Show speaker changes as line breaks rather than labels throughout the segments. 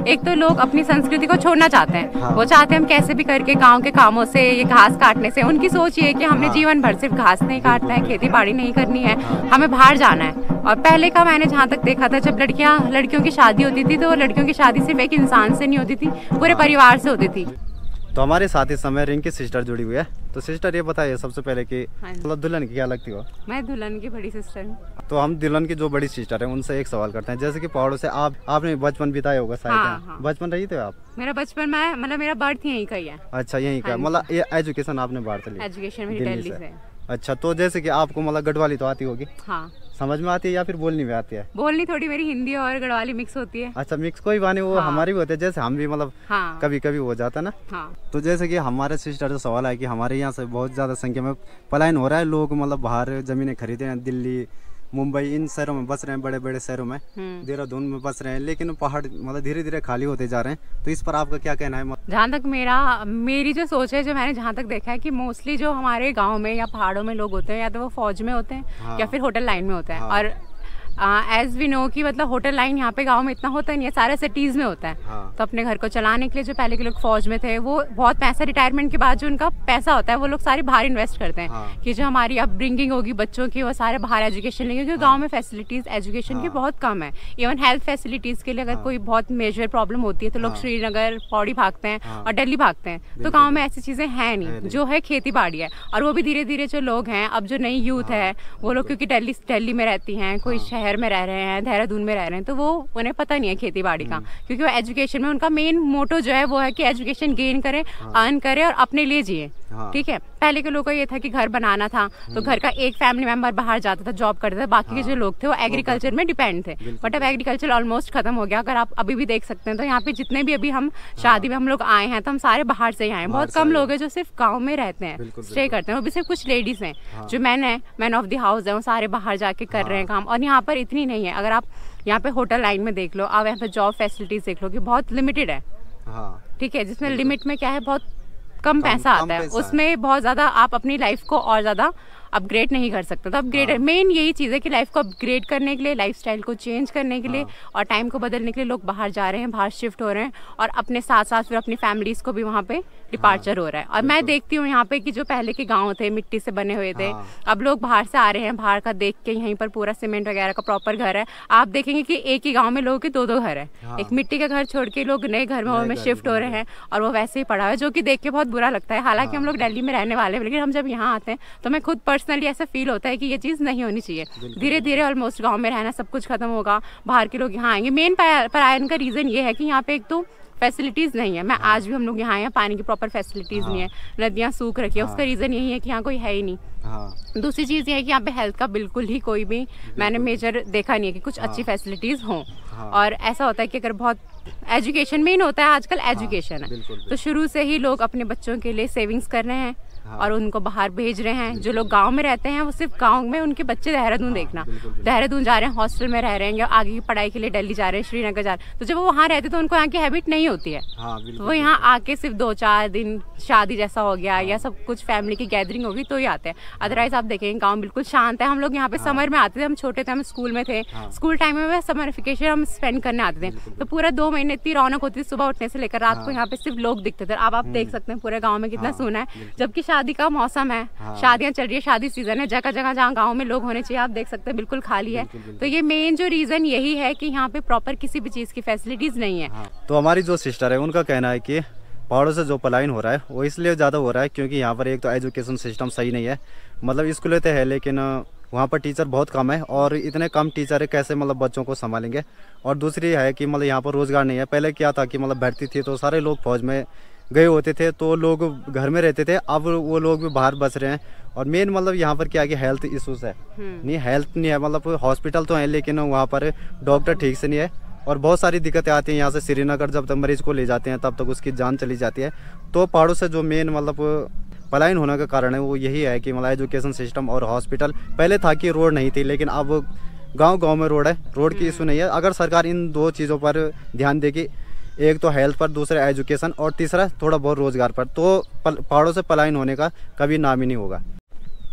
एक तो लोग अपनी संस्कृति को छोड़ना चाहते हैं।
हाँ।
वो चाहते हैं हम कैसे भी करके गांव के कामों से, ये घास काटने से, उनकी सोच ये है कि हमने जीवन भर सिर्फ घास नहीं काटना है, खेती बाड़ी नहीं करनी है, हमें बाहर जाना है। और पहले का मैंने जहाँ तक देखा था, जब लड़कियों की शादी होती थी तो वो लड़कियों की शादी सिर्फ एक इंसान से नहीं होती थी, पूरे परिवार से होती थी।
तो हमारे साथ इस समय रिंकी सिस्टर जुड़ी हुई है। तो सिस्टर ये बताइए सबसे पहले कि
हाँ।
मतलब दुल्हन की क्या लगती हो?
मैं दुल्हन की बड़ी सिस्टर हूँ।
तो हम दुल्हन की जो बड़ी सिस्टर है उनसे एक सवाल करते हैं, जैसे कि पहाड़ों से आपने बचपन बिताया होगा शायद।
हाँ।
बचपन रही थे आप?
मेरा बचपन में मतलब मेरा बर्थ यहीं का ही है।
अच्छा, यहीं का। मतलब ये एजुकेशन आपने बाहर से ली?
एजुकेशन मेरी दिल्ली से।
अच्छा, तो जैसे कि आपको मतलब गढ़वाली तो आती होगी?
हाँ।
समझ में आती है या फिर बोलनी में आती है?
बोलनी थोड़ी मेरी हिंदी और गढ़वाली मिक्स होती है।
अच्छा, मिक्स कोई बात नहीं, वो
हाँ।
हमारी भी होते हैं, जैसे हम भी मतलब
हाँ।
कभी कभी हो जाता है ना।
हाँ।
तो जैसे कि हमारे सिस्टर से सवाल है कि हमारे यहाँ से बहुत ज़्यादा संख्या में पलायन हो रहा है, लोग मतलब बाहर ज़मीनें खरीदे हैं, दिल्ली मुंबई इन शहरों में बस रहे हैं, बड़े बड़े शहरों में, देहरादून में बस रहे हैं, लेकिन पहाड़ मतलब धीरे धीरे खाली होते जा रहे हैं। तो इस पर आपका क्या कहना है?
जहाँ तक मेरी जो सोच है, जो मैंने जहाँ तक देखा है कि मोस्टली जो हमारे गांव में या पहाड़ों में लोग होते हैं, या तो वो फौज में होते हैं। हाँ। या फिर होटल लाइन में होते हैं। हाँ। और एज वी नो कि मतलब होटल लाइन यहाँ पे गांव में इतना होता नहीं है, सारे सिटीज़ में होता है। हाँ। तो अपने घर को चलाने के लिए जो पहले के लोग फौज में थे, वो बहुत पैसा रिटायरमेंट के बाद जो उनका पैसा होता है वो लोग सारे बाहर इन्वेस्ट करते हैं। हाँ। कि जो हमारी अपब्रिंगिंग होगी बच्चों की, वो सारे बाहर एजुकेशन लेंगे, क्योंकि गाँव में फैसिलिटीज़ एजुकेशन की बहुत कम है। इवन हेल्थ फैसिलिटीज़ के लिए अगर कोई बहुत मेजर प्रॉब्लम होती है तो लोग श्रीनगर, पौड़ी भागते हैं और दिल्ली भागते हैं। तो गाँव में ऐसी चीज़ें हैं नहीं, जो है खेती बाड़ी है। और वो भी धीरे धीरे जो लोग हैं, अब जो नई यूथ है, वो लोग क्योंकि दिल्ली में रहती हैं, कोई शहर में रह रहे हैं, देहरादून में रह रहे हैं, तो वो उन्हें पता नहीं है खेती बाड़ी का, क्योंकि वो एजुकेशन में उनका मेन मोटो जो है वो है कि एजुकेशन गेन करें, अर्न करें और अपने लिए जिए। ठीक है। पहले के लोगों का ये था कि घर बनाना था तो घर का एक फैमिली मेंबर बाहर जाता था, जॉब करता था, बाकी के जो लोग थे वो एग्रीकल्चर में डिपेंड थे। बट अब एग्रीकल्चर ऑलमोस्ट खत्म हो गया। अगर आप अभी भी देख सकते हैं तो यहाँ पे जितने भी अभी हम शादी में हम लोग आए हैं, तो हम सारे बाहर से ही आए हैं। बहुत कम लोग हैं जो सिर्फ गाँव में रहते हैं, स्टे करते हैं। वो भी सिर्फ कुछ लेडीज हैं। जो मैन ऑफ द हाउस है, वो सारे बाहर जाके कर रहे हैं काम। और यहाँ पर इतनी नहीं है। अगर आप यहाँ पे होटल लाइन में देख लो, आप यहाँ पे जॉब फैसिलिटीज देख लो कि बहुत लिमिटेड है। ठीक है। जिसमें लिमिट में क्या है, बहुत कम पैसा आता है, उसमें बहुत ज़्यादा आप अपनी लाइफ को और ज़्यादा अपग्रेड नहीं कर सकते। तो अपग्रेड मेन यही चीज़ है कि लाइफ को अपग्रेड करने के लिए, लाइफस्टाइल को चेंज करने के लिए और टाइम को बदलने के लिए लोग बाहर जा रहे हैं, बाहर शिफ्ट हो रहे हैं। और अपने साथ साथ फिर अपनी फैमिलीज़ को भी वहाँ पे डिपार्चर हो रहा है। और मैं देखती हूँ यहाँ पे कि जो पहले के गाँव थे, मिट्टी से बने हुए थे, अब लोग बाहर से आ रहे हैं, बाहर का देख के यहीं पर पूरा सीमेंट वगैरह का प्रॉपर घर है। आप देखेंगे कि एक ही गाँव में लोगों के दो घर है। एक मिट्टी का घर छोड़ के लोग नए घर में शिफ्ट हो रहे हैं और वो वैसे ही पड़ा है, जो कि देख के बहुत बुरा लगता है। हालांकि हम लोग दिल्ली में रहने वाले हैं, लेकिन हम जब यहाँ आते हैं तो मैं खुद पर्सनली ऐसा फील होता है कि ये चीज़ नहीं होनी चाहिए। धीरे धीरे ऑलमोस्ट गांव में रहना सब कुछ खत्म होगा, बाहर के लोग यहाँ आएंगे। मेन पलायन का रीज़न ये है कि यहाँ पे एक तो फैसिलिटीज़ नहीं है। आज भी हम लोग यहाँ आए हैं, पानी की प्रॉपर फैसिलिटीज़ नहीं है, नदियाँ सूख रखी है। उसका रीज़न यही है कि यहाँ कोई है ही नहीं। दूसरी चीज़ ये है कि यहाँ पे हेल्थ का बिल्कुल ही कोई भी मैंने मेजर देखा नहीं है कि कुछ अच्छी फैसिलिटीज़ हों। और ऐसा होता है कि अगर बहुत एजुकेशन मेन होता है आजकल, एजुकेशन है, तो शुरू से ही लोग अपने बच्चों के लिए सेविंग्स कर रहे हैं और उनको बाहर भेज रहे हैं। जो लोग गांव में रहते हैं वो सिर्फ गांव में उनके बच्चे देहरादून देखना, देहरादून जा रहे हैं, हॉस्टल में रह रहे हैं, या आगे की पढ़ाई के लिए दिल्ली जा रहे हैं, श्रीनगर जा रहे हैं। तो जब वो वहाँ रहते तो उनको यहाँ की हैबिट नहीं होती है। तो वो यहाँ आके सिर्फ 2-4 दिन शादी जैसा हो गया या सब कुछ फैमिली की गैदरिंग होगी तो ही आते हैं। अदरवाइज आप देखेंगे गाँव बिल्कुल शांत है। हम लोग यहाँ पे समर में आते थे, हम छोटे थे, हम स्कूल में थे, स्कूल टाइम में समर वेकेशन हम स्पेंड करने आते थे, तो पूरा 2 महीने इतनी रौनक होती थी, सुबह उठने से लेकर रात को यहाँ पे सिर्फ लोग दिखते थे। अब आप देख सकते हैं पूरे गाँव में कितना सूना है, जबकि शादी का मौसम है, शादियां चल रही है, शादी सीजन है, जगह जगह जहाँ गांव में लोग होने चाहिए आप देख सकते हैं बिल्कुल खाली है। तो ये मेन जो रीजन यही है कि यहाँ पे प्रॉपर किसी भी चीज की फैसिलिटीज नहीं है।
तो हमारी जो सिस्टर है उनका कहना है कि पहाड़ों से जो पलायन हो रहा है वो इसलिए ज़्यादा हो रहा है क्योंकि यहाँ पर एक तो एजुकेशन सिस्टम सही नहीं है। मतलब स्कूलें तो है लेकिन वहाँ पर टीचर बहुत कम है और इतने कम टीचर है कैसे मतलब बच्चों को संभालेंगे। और दूसरी है कि मतलब यहाँ पर रोज़गार नहीं है। पहले क्या था कि मतलब भर्ती थी तो सारे लोग फौज में गए होते थे तो लोग घर में रहते थे, अब वो लोग भी बाहर बस रहे हैं। और मेन मतलब यहाँ पर क्या है कि हेल्थ इश्यूज है, नहीं हेल्थ नहीं है। मतलब हॉस्पिटल तो है लेकिन वहाँ पर डॉक्टर ठीक से नहीं है और बहुत सारी दिक्कतें आती हैं। यहाँ से श्रीनगर जब तक मरीज को ले जाते हैं तब तक उसकी जान चली जाती है। तो पहाड़ों से जो मेन मतलब पलायन होने का कारण है वो यही है कि मतलब एजुकेशन सिस्टम और हॉस्पिटल। पहले था कि रोड नहीं थी लेकिन अब गाँव में रोड है, रोड की इशू नहीं है। अगर सरकार इन 2 चीज़ों पर ध्यान देगी, एक तो हेल्थ पर, दूसरा एजुकेशन और तीसरा थोड़ा बहुत रोजगार पर, तो पहाड़ों से पलायन होने का कभी नाम ही नहीं होगा।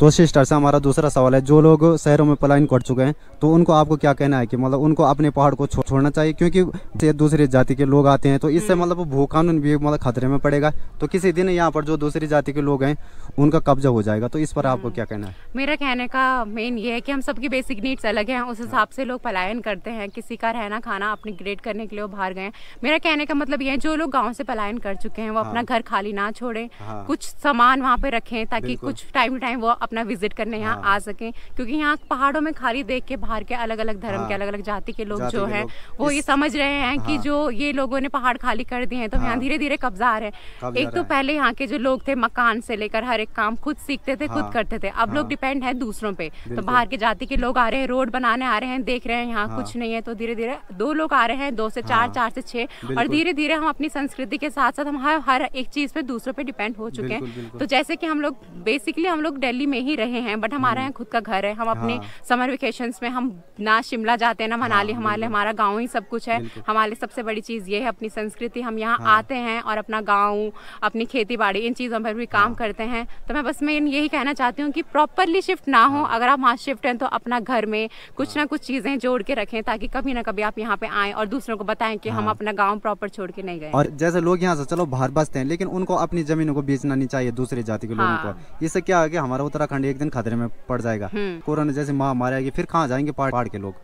तो सिस्टर से हमारा दूसरा सवाल है, जो लोग शहरों में पलायन कर चुके हैं तो उनको आपको क्या कहना है कि मतलब उनको अपने पहाड़ को छोड़ना चाहिए, क्योंकि दूसरी जाति के लोग आते हैं तो इससे मतलब भू कानून भी मतलब खतरे में पड़ेगा, तो किसी दिन यहाँ पर जो दूसरी जाति के लोग हैं उनका कब्जा हो जाएगा, तो इस पर आपको क्या कहना है?
मेरा कहने का मेन ये है कि हम सबकी बेसिक नीड्स अलग हैं, उस हिसाब से लोग पलायन करते हैं। किसी का रहना खाना अपनी ग्रेड करने के लिए वो बाहर गए हैं। मेरा कहने का मतलब ये है, जो लोग गाँव से पलायन कर चुके हैं वो अपना घर खाली ना छोड़ें, कुछ सामान वहाँ पे रखें ताकि कुछ टाइम टू टाइम वो अपना विजिट करने यहाँ आ सकें, क्योंकि यहाँ पहाड़ों में खाली देख के बाहर के अलग अलग धर्म के अलग अलग जाति के लोग जो हैं वो ये समझ रहे हैं कि जो ये लोगों ने पहाड़ खाली कर दिए हैं तो यहाँ धीरे धीरे कब्जा आ रहे हैं। एक तो पहले यहाँ के जो लोग थे मकान से लेकर हर एक काम खुद सीखते थे, खुद करते थे। अब लोग डिपेंड है दूसरों पे, तो बाहर के जाति के लोग आ रहे हैं, रोड बनाने आ रहे हैं, देख रहे हैं यहाँ कुछ नहीं है, तो धीरे धीरे 2 लोग आ रहे हैं, 2 से 4, 4 से 6, और धीरे धीरे हम अपनी संस्कृति के साथ साथ हम हर एक चीज पे दूसरों पे डिपेंड हो चुके हैं। तो जैसे कि हम लोग बेसिकली हम लोग दिल्ली में ही रहे हैं, बट हमारा यहाँ खुद का घर है। हम अपने समर वेकेशंस में हम ना शिमला जाते हैं ना मनाली, हमारा गाँव ही सब कुछ है। हमारे सबसे बड़ी चीज ये है अपनी संस्कृति। हम यहाँ आते हैं और अपना गाँव, अपनी खेती बाड़ी, इन चीजों पर भी काम करते हैं। तो मैं बस मैं यही कहना चाहती हूँ कि प्रॉपरली शिफ्ट ना हो। अगर आप वहाँ शिफ्ट हैं तो अपना घर में कुछ ना कुछ चीजें जोड़ के रखें ताकि कभी ना कभी आप यहाँ पे आएं और दूसरों को बताएं कि हम अपना गाँव प्रॉपर छोड़ के नहीं गए।
और जैसे लोग यहाँ से चलो बाहर बसते हैं, लेकिन उनको अपनी जमीनों को बेचना नहीं चाहिए दूसरी जाति के लोगों को। इससे क्या है कि हमारा उत्तराखंड एक दिन खतरे में पड़ जाएगा। कोरोना जैसे महामारी आएगी, फिर कहाँ जाएंगे पहाड़ के लोग?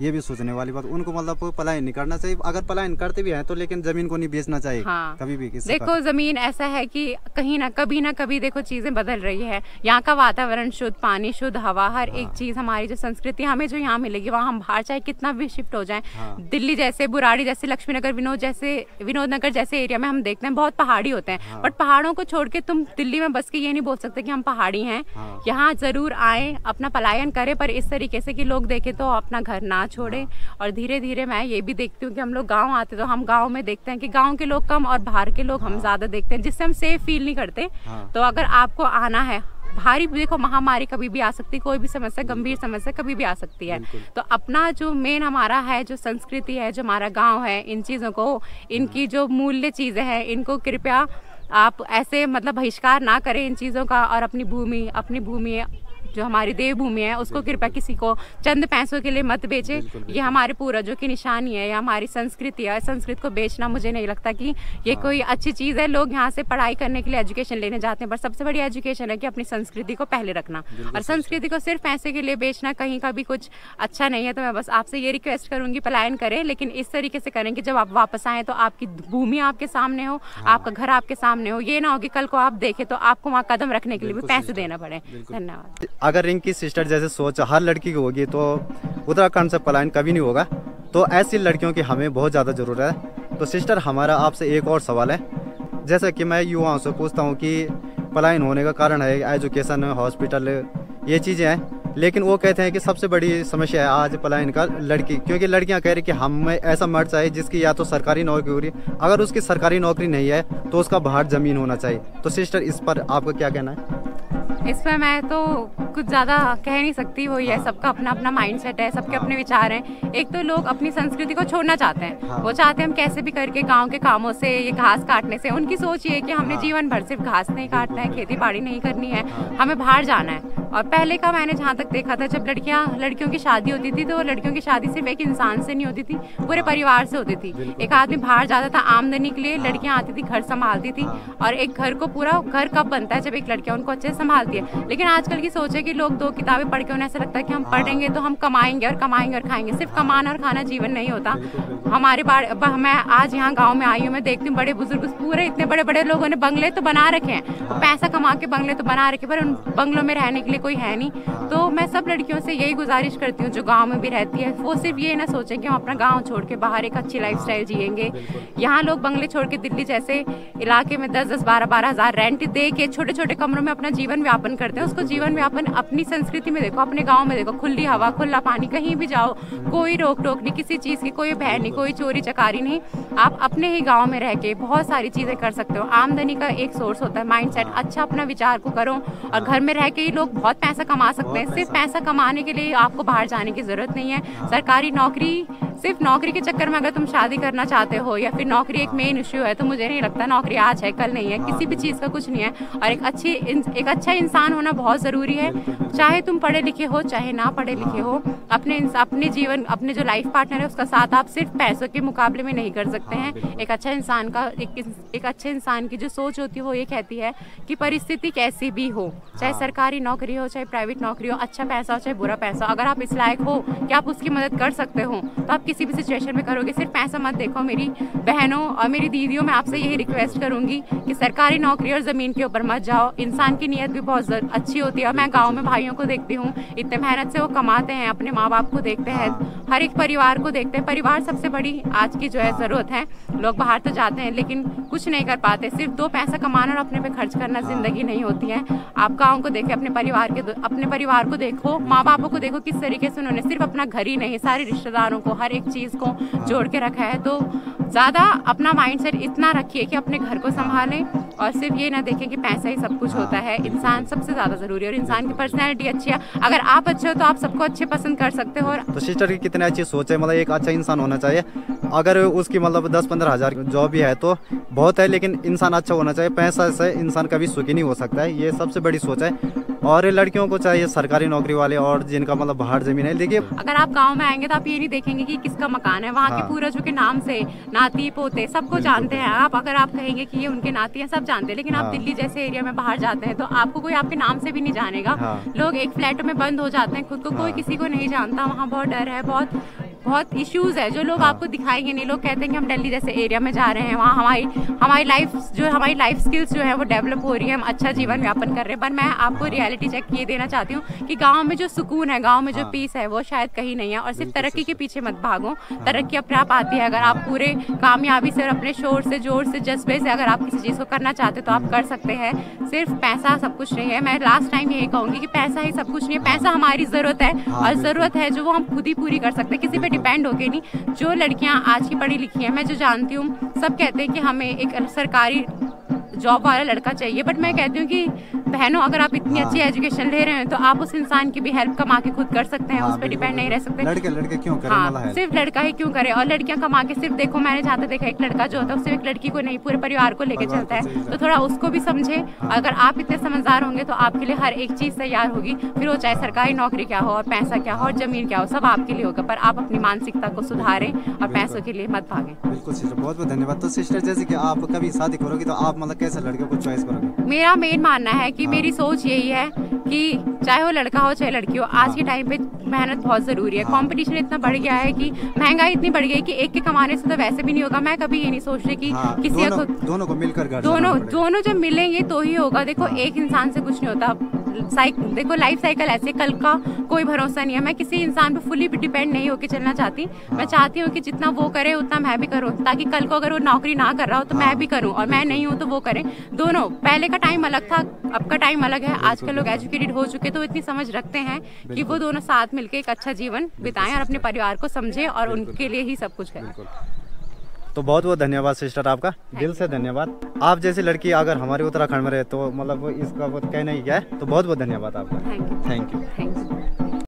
ये भी सोचने वाली बात। उनको मतलब पलायन नहीं करना चाहिए। अगर पलायन करते भी हैं तो लेकिन जमीन को नहीं बेचना चाहिए कभी भी।
देखो जमीन ऐसा है कि कहीं ना कभी देखो चीजें बदल रही है। यहाँ का वातावरण शुद्ध, पानी शुद्ध, हवा, हर एक चीज हमारी जो संस्कृति हमें जो यहाँ मिलेगी वहाँ हम बाहर चाहे कितना भी शिफ्ट हो जाए, दिल्ली जैसे, बुराड़ी जैसे, लक्ष्मीनगर, विनोदनगर जैसे एरिया में हम देखते हैं बहुत पहाड़ी होते हैं, बट पहाड़ों को छोड़ के तुम दिल्ली में बस के ये नहीं बोल सकते कि हम पहाड़ी हैं। यहाँ जरूर आए, अपना पलायन करें, पर इस तरीके से कि लोग देखे तो अपना घर ना छोड़े। और धीरे धीरे मैं ये भी देखती हूँ कि हम लोग गाँव आते तो हम गाँव में देखते हैं कि गाँव के लोग कम और बाहर के लोग हम ज्यादा देखते हैं, जिससे हम सेफ फील नहीं करते। तो अगर आपको आना है, भारी देखो महामारी कभी भी आ सकती, कोई भी समस्या, गंभीर समस्या कभी भी आ सकती है। तो अपना जो मेन हमारा है, जो संस्कृति है, जो हमारा गांव है, इन चीज़ों को, इनकी जो मूल्य चीज़ें हैं, इनको कृपया आप ऐसे मतलब बहिष्कार ना करें इन चीज़ों का। और अपनी भूमि जो हमारी देवभूमि है उसको कृपया किसी को चंद पैसों के लिए मत बेचे। ये हमारे पूर्वजों की निशानी है, या हमारी संस्कृति है। संस्कृत को बेचना मुझे नहीं लगता कि ये कोई अच्छी चीज़ है। लोग यहाँ से पढ़ाई करने के लिए एजुकेशन लेने जाते हैं, पर सबसे बड़ी एजुकेशन है कि अपनी संस्कृति को पहले रखना, और संस्कृति को सिर्फ पैसे के लिए बेचना कहीं का भी कुछ अच्छा नहीं है। तो मैं बस आपसे ये रिक्वेस्ट करूँगी, पलायन करें, लेकिन इस तरीके से करें कि जब आप वापस आएँ तो आपकी भूमि आपके सामने हो, आपका घर आपके सामने हो। ये ना हो कि कल को आप देखें तो आपको वहाँ कदम रखने के लिए भी पैसे देना पड़े। धन्यवाद।
अगर रिंकी सिस्टर जैसे सोच हर लड़की की होगी तो उत्तराखंड से पलायन कभी नहीं होगा, तो ऐसी लड़कियों की हमें बहुत ज़्यादा ज़रूरत है। तो सिस्टर हमारा आपसे एक और सवाल है, जैसे कि मैं युवाओं से पूछता हूँ कि पलायन होने का कारण है एजुकेशन, हॉस्पिटल, ये चीज़ें हैं, लेकिन वो कहते हैं कि सबसे बड़ी समस्या है आज पलायन का लड़की, क्योंकि लड़कियां कह रही कि हमें ऐसा मर्द चाहिए जिसकी या तो सरकारी नौकरी हो रही है, अगर उसकी सरकारी नौकरी नहीं है तो उसका बाहर ज़मीन होना चाहिए। तो सिस्टर इस पर आपका क्या कहना है?
इस पर मैं तो कुछ ज़्यादा कह नहीं सकती, वही है, सबका अपना अपना माइंडसेट है, सबके अपने विचार हैं। एक तो लोग अपनी संस्कृति को छोड़ना चाहते हैं, वो चाहते हैं हम कैसे भी करके गांव के कामों से, ये घास काटने से, उनकी सोच ये है कि हमने जीवन भर सिर्फ घास नहीं काटना है, खेती बाड़ी नहीं करनी है, हमें बाहर जाना है। और पहले का मैंने जहाँ तक देखा था, जब लड़कियों की शादी होती थी तो लड़कियों की शादी सिर्फ एक इंसान से नहीं होती थी, पूरे परिवार से होती थी। एक आदमी बाहर जाता था आमदनी के लिए, लड़कियाँ आती थी, घर संभालती थी, और एक घर को पूरा घर कब बनता है जब एक लड़कियाँ उनको अच्छे से संभालती है। लेकिन आजकल की सोच है कि लोग 2 किताबें पढ़ के उन्हें ऐसा लगता है कि हम पढ़ेंगे तो हम कमाएंगे और खाएंगे। सिर्फ कमाना और खाना जीवन नहीं होता। हमारे मैं आज यहाँ गाँव में आई हूँ, मैं देखती हूँ बड़े बुजुर्ग पूरे इतने बड़े बड़े लोगों ने बंगले तो बना रखे हैं, पैसा कमा के बंगले तो बना रखे, पर उन बंगलों में रहने के लिए कोई है नहीं। तो मैं सब लड़कियों से यही गुजारिश करती हूँ जो गाँव में भी रहती है, वो सिर्फ ये ना सोचें कि हम अपना गाँव छोड़ के बाहर एक अच्छी लाइफस्टाइल जिएंगे। यहाँ लोग बंगले छोड़ के दिल्ली जैसे इलाके में 10-10, 12-12 हज़ार रेंट दे के छोटे छोटे कमरों में अपना जीवन व्यापन करते हैं। उसको जीवन व्यापन अपनी संस्कृति में देखो, अपने गाँव में देखो, खुली हवा, खुला पानी, कहीं भी जाओ, कोई रोक टोक नहीं किसी चीज़ की, कोई भय नहीं, कोई चोरी चकारी नहीं। आप अपने ही गाँव में रह के बहुत सारी चीज़ें कर सकते हो। आमदनी का एक सोर्स होता है, माइंडसेट अच्छा अपना विचार को करो, और घर में रह के ही लोग बहुत पैसा कमा सकते हैं। सिर्फ पैसा कमाने के लिए आपको बाहर जाने की ज़रूरत नहीं है। सरकारी नौकरी सिर्फ नौकरी के चक्कर में अगर तुम शादी करना चाहते हो या फिर नौकरी एक मेन इश्यू है, तो मुझे नहीं लगता नौकरी आज है कल नहीं है, किसी भी चीज़ का कुछ नहीं है। और एक अच्छा इंसान होना बहुत ज़रूरी है, चाहे तुम पढ़े लिखे हो चाहे ना पढ़े लिखे हो। अपने जीवन, अपने जो लाइफ पार्टनर है उसका साथ आप सिर्फ पैसों के मुकाबले में नहीं कर सकते हैं। एक अच्छा इंसान का एक अच्छे इंसान की जो सोच होती है वो ये कहती है कि परिस्थिति कैसी भी हो, चाहे सरकारी नौकरी हो चाहे प्राइवेट नौकरी हो, अच्छा पैसा हो चाहे बुरा पैसा, अगर आप इस लायक हो कि आप उसकी मदद कर सकते हो तो आप किसी भी सिचुएशन में करोगे। सिर्फ पैसा मत देखो। मेरी बहनों और मेरी दीदियों, मैं आपसे यही रिक्वेस्ट करूंगी कि सरकारी नौकरी और ज़मीन के ऊपर मत जाओ। इंसान की नीयत भी बहुत अच्छी होती है। और मैं गाँव में भाइयों को देखती हूँ, इतने मेहनत से वो कमाते हैं, अपने माँ बाप को देखते हैं, हर एक परिवार को देखते हैं। परिवार सबसे बड़ी आज की जो है ज़रूरत है। लोग बाहर तो जाते हैं लेकिन कुछ नहीं कर पाते। सिर्फ 2 पैसा कमाना और अपने पे खर्च करना ज़िंदगी नहीं होती है। आप गाँव को देखें, अपने परिवार को देखो, माँ बापों को देखो, किस तरीके से उन्होंने सिर्फ अपना घर ही नहीं सारे रिश्तेदारों को, हर एक चीज़ को जोड़ के रखा है। तो ज़्यादा अपना माइंडसेट इतना रखिए कि अपने घर को संभालें और सिर्फ ये ना देखें कि पैसा ही सब कुछ होता है। इंसान सबसे ज़्यादा ज़रूरी है और इंसान की पर्सनैलिटी अच्छी है। अगर आप अच्छे हो तो आप सबको अच्छे पसंद कर सकते हो।
तो सिस्टर की कितनी अच्छी सोच है। मतलब एक अच्छा इंसान होना चाहिए। अगर उसकी मतलब 10-15 हज़ार जॉब भी है तो बहुत है, लेकिन इंसान अच्छा होना चाहिए। पैसा से इंसान कभी सुखी नहीं हो सकता है, ये सबसे बड़ी सोच है। और लड़कियों को चाहिए सरकारी नौकरी वाले और जिनका मतलब बाहर जमीन है। देखिए,
अगर आप गांव में आएंगे तो आप ये नहीं देखेंगे कि किसका मकान है, वहाँ के पूर्वजों के नाम से नाती पोते सबको जानते हैं आप। अगर आप कहेंगे कि ये उनके नाती हैं, सब जानते हैं। लेकिन आप दिल्ली जैसे एरिया में बाहर जाते हैं तो आपको कोई आपके नाम से भी नहीं जानेगा। लोग एक फ्लैट में बंद हो जाते हैं, खुद को कोई किसी को नहीं जानता। वहाँ बहुत डर है, बहुत इश्यूज है जो लोग आपको दिखाएंगे नहीं। लोग कहते हैं कि हम दिल्ली जैसे एरिया में जा रहे हैं, वहाँ हमारी लाइफ स्किल्स जो है वो डेवलप हो रही है, हम अच्छा जीवन यापन कर रहे हैं। पर मैं आपको रियलिटी चेक ये देना चाहती हूँ कि गांव में जो सुकून है, गांव में जो पीस है वो शायद कहीं नहीं है। और सिर्फ तरक्की के पीछे मत भागो, तरक्की अपने आप आती है। अगर आप पूरे कामयाबी से और अपने शोर से जोर से जज्बे से अगर आप किसी चीज़ को करना चाहते तो आप कर सकते हैं। सिर्फ पैसा सब कुछ नहीं है। मैं लास्ट टाइम यही कहूँगी कि पैसा ही सब कुछ नहीं है। पैसा हमारी ज़रूरत है और ज़रूरत है जो वो हम खुद ही पूरी कर सकते हैं, किसी पे डिपेंड होके नहीं। जो लड़कियां आज की पढ़ी लिखी हैं, मैं जो जानती हूँ, सब कहते हैं कि हमें एक सरकारी जॉब वाला लड़का चाहिए। बट मैं कहती हूँ कि बहनों, अगर आप इतनी अच्छी एजुकेशन ले रहे हैं तो आप उस इंसान की भी हेल्प कमा के खुद कर सकते हैं, उस पर डिपेंड नहीं रह सकते।
लड़के क्यों करें?
सिर्फ लड़का ही क्यों करे? और लड़कियां कमा के सिर्फ देखो, मैंने जहाँ तक देखा, एक लड़का जो होता है सिर्फ एक लड़की को नहीं पूरे परिवार को लेकर चलता है। तो थोड़ा उसको भी समझे। अगर आप इतने समझदार होंगे तो आपके लिए हर एक चीज़ तैयार होगी। फिर वो चाहे सरकारी नौकरी क्या हो और पैसा क्या हो और जमीन क्या हो, सब आपके लिए होगा। पर आप अपनी मानसिकता को सुधारें और पैसों के लिए मत भागें।
बिल्कुल सिस्टर, बहुत बहुत धन्यवाद। तो सिस्टर, जैसे कि आप कभी शादी करोगी तो आप मतलब कैसे लड़के को चॉइस करोगे?
मेरा मेन मानना है कि मेरी सोच यही है कि चाहे वो लड़का हो चाहे लड़की हो, आज के टाइम पे मेहनत बहुत ज़रूरी है। कंपटीशन इतना बढ़ गया है कि महंगाई इतनी बढ़ गई है कि एक के कमाने से तो वैसे भी नहीं होगा। मैं कभी ये नहीं सोच रही कि किसी को
दोनों को मिलकर
दोनों जब मिलेंगे तो ही होगा। देखो, एक इंसान से कुछ नहीं होता। देखो, लाइफ साइकिल ऐसे, कल का कोई भरोसा नहीं है। मैं किसी इंसान पे फुली डिपेंड नहीं होकर चलना चाहती। मैं चाहती हूँ कि जितना वो करे उतना मैं भी करूँ, ताकि कल को अगर वो नौकरी ना कर रहा हो तो मैं भी करूँ, और मैं नहीं हूँ तो वो करें। दोनों, पहले का टाइम अलग था, अब का टाइम अलग है। आजकल लोग एजुकेटेड हो चुके तो इतनी समझ रखते हैं कि वो दोनों साथ मिलकर एक अच्छा जीवन बिताएं और अपने परिवार को समझें, और उनके लिए ही सब कुछ करें।
तो बहुत बहुत धन्यवाद सिस्टर, आपका दिल से धन्यवाद। आप जैसी लड़की अगर हमारे उत्तराखंड में रहे तो मतलब इसका वो कहना ही क्या है। तो बहुत बहुत धन्यवाद आपका।
Thank you.